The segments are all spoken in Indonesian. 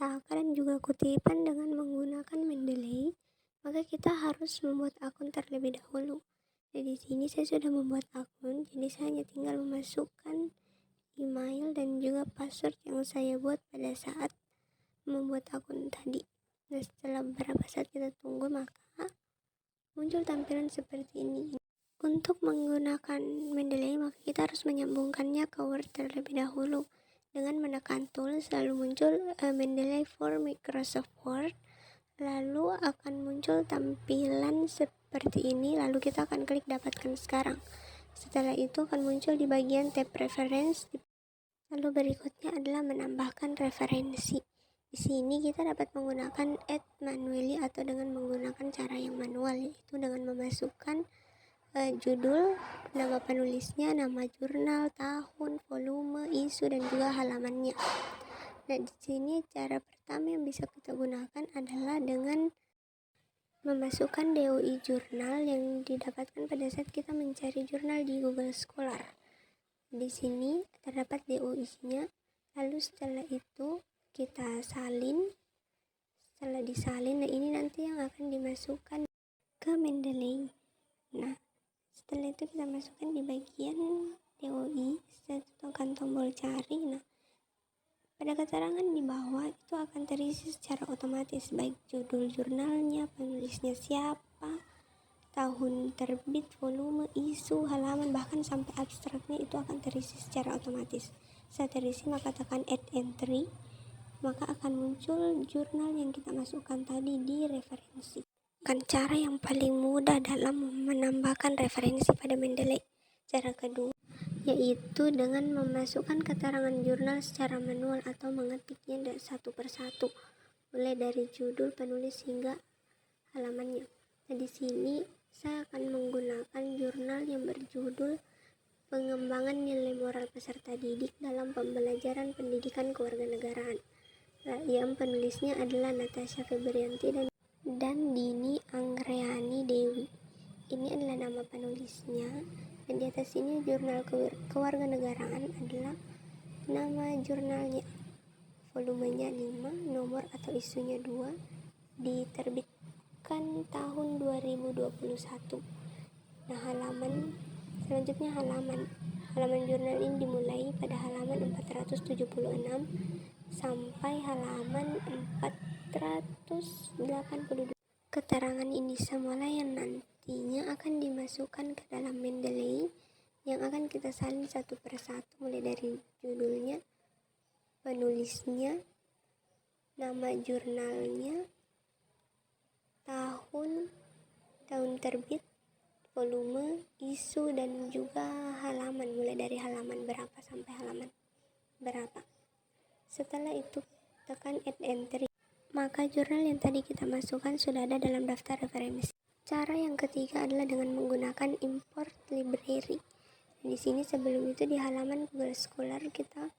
pustaka dan juga kutipan dengan menggunakan Mendeley, maka kita harus membuat akun terlebih dahulu. Jadi di sini saya sudah membuat akun, jadi saya hanya tinggal memasukkan email dan juga password yang saya buat pada saat membuat akun tadi. Nah, setelah beberapa saat kita tunggu, maka muncul tampilan seperti ini. Untuk menggunakan Mendeley, maka kita harus menyambungkannya ke Word terlebih dahulu. Dengan menekan Tools, lalu muncul Mendeley for Microsoft Word. Lalu akan muncul tampilan seperti ini, lalu kita akan klik dapatkan sekarang. Setelah itu akan muncul di bagian tab Preference. Lalu berikutnya adalah menambahkan referensi. Di sini kita dapat menggunakan add manually atau dengan menggunakan cara yang manual, yaitu dengan memasukkan judul, nama penulisnya, nama jurnal, tahun, volume, isu, dan juga halamannya. Nah, di sini cara pertama yang bisa kita gunakan adalah dengan memasukkan DOI jurnal yang didapatkan pada saat kita mencari jurnal di Google Scholar. Di sini terdapat DOI-nya. Lalu setelah itu kita salin. Setelah disalin, nah ini nanti yang akan dimasukkan ke Mendeley. Nah, setelah itu kita masukkan di bagian DOI. Setelah itu tekan tombol cari. Nah, pada keterangan di bawah itu akan terisi secara otomatis, baik judul jurnalnya, penulisnya siapa, tahun terbit, volume, isu, halaman, bahkan sampai abstraknya itu akan terisi secara otomatis. Setelah terisi, maka tekan add entry, maka akan muncul jurnal yang kita masukkan tadi di referensi. Cara yang paling mudah dalam menambahkan referensi pada Mendeley. Cara kedua yaitu dengan memasukkan keterangan jurnal secara manual atau mengetiknya satu persatu, mulai dari judul, penulis hingga halamannya. Nah, di sini saya akan menggunakan jurnal yang berjudul Pengembangan Nilai Moral Peserta Didik dalam Pembelajaran Pendidikan Kewarganegaraan. Yang penulisnya adalah Natasha Febrianti dan Dini Angreani Dewi. Ini adalah nama penulisnya, dan di atas ini jurnal kewarganegaraan adalah nama jurnalnya. Volumenya 5, nomor atau isunya 2, diterbitkan tahun 2021. Nah, selanjutnya halaman jurnal ini dimulai pada halaman 476 sampai halaman 482. Keterangan ini semula yang nantinya akan dimasukkan ke dalam Mendeley yang akan kita salin satu persatu, mulai dari judulnya, penulisnya, nama jurnalnya, tahun terbit, volume, isu, dan juga halaman, mulai dari halaman berapa sampai halaman berapa. Setelah itu tekan add entry, maka jurnal yang tadi kita masukkan sudah ada dalam daftar referensi. Cara yang ketiga adalah dengan menggunakan import library. Di sini sebelum itu di halaman Google Scholar kita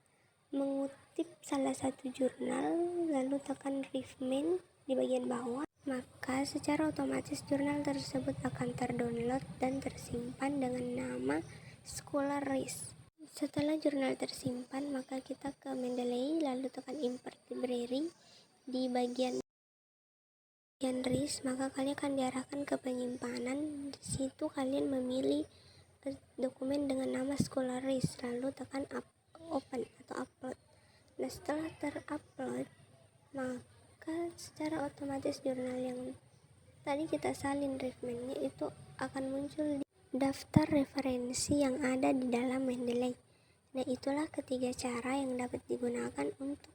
mengutip salah satu jurnal, lalu tekan Reference di bagian bawah, maka secara otomatis jurnal tersebut akan terdownload dan tersimpan dengan nama Scholarist. Setelah jurnal tersimpan, maka kita ke Mendeley, lalu tekan import library. Di bagian RIS, maka kalian akan diarahkan ke penyimpanan. Di situ kalian memilih dokumen dengan nama Scholarist, lalu tekan open atau upload. Nah, setelah terupload, maka secara otomatis jurnal yang tadi kita salin referensinya itu akan muncul di daftar referensi yang ada di dalam Mendeley. Nah, itulah ketiga cara yang dapat digunakan untuk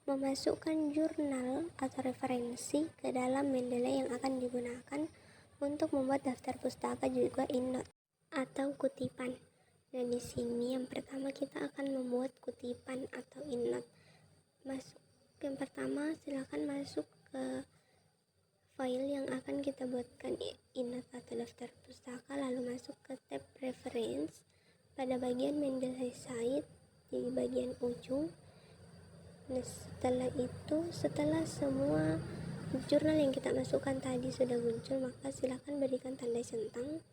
memasukkan jurnal atau referensi ke dalam Mendeley yang akan digunakan untuk membuat daftar pustaka juga EndNote atau kutipan. Nah, di sini yang pertama kita akan membuat kutipan atau EndNote. Yang pertama silakan masuk ke file yang akan kita buatkan EndNote atau daftar pustaka, lalu masuk ke tab Reference pada bagian Mendeley site di bagian ujung. Nah, setelah semua jurnal yang kita masukkan tadi sudah muncul, maka silakan berikan tanda centang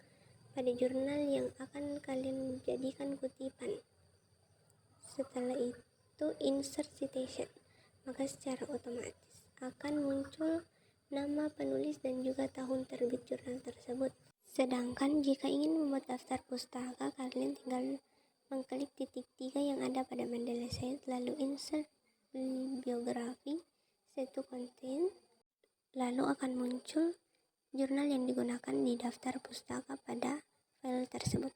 pada jurnal yang akan kalian jadikan kutipan. Setelah itu insert citation, maka secara otomatis akan muncul nama penulis dan juga tahun terbit jurnal tersebut. Sedangkan jika ingin membuat daftar pustaka, kalian tinggal mengklik titik 3 yang ada pada Mendeley site, lalu insert bibliografi, set to content, lalu akan muncul jurnal yang digunakan di daftar pustaka pada file tersebut.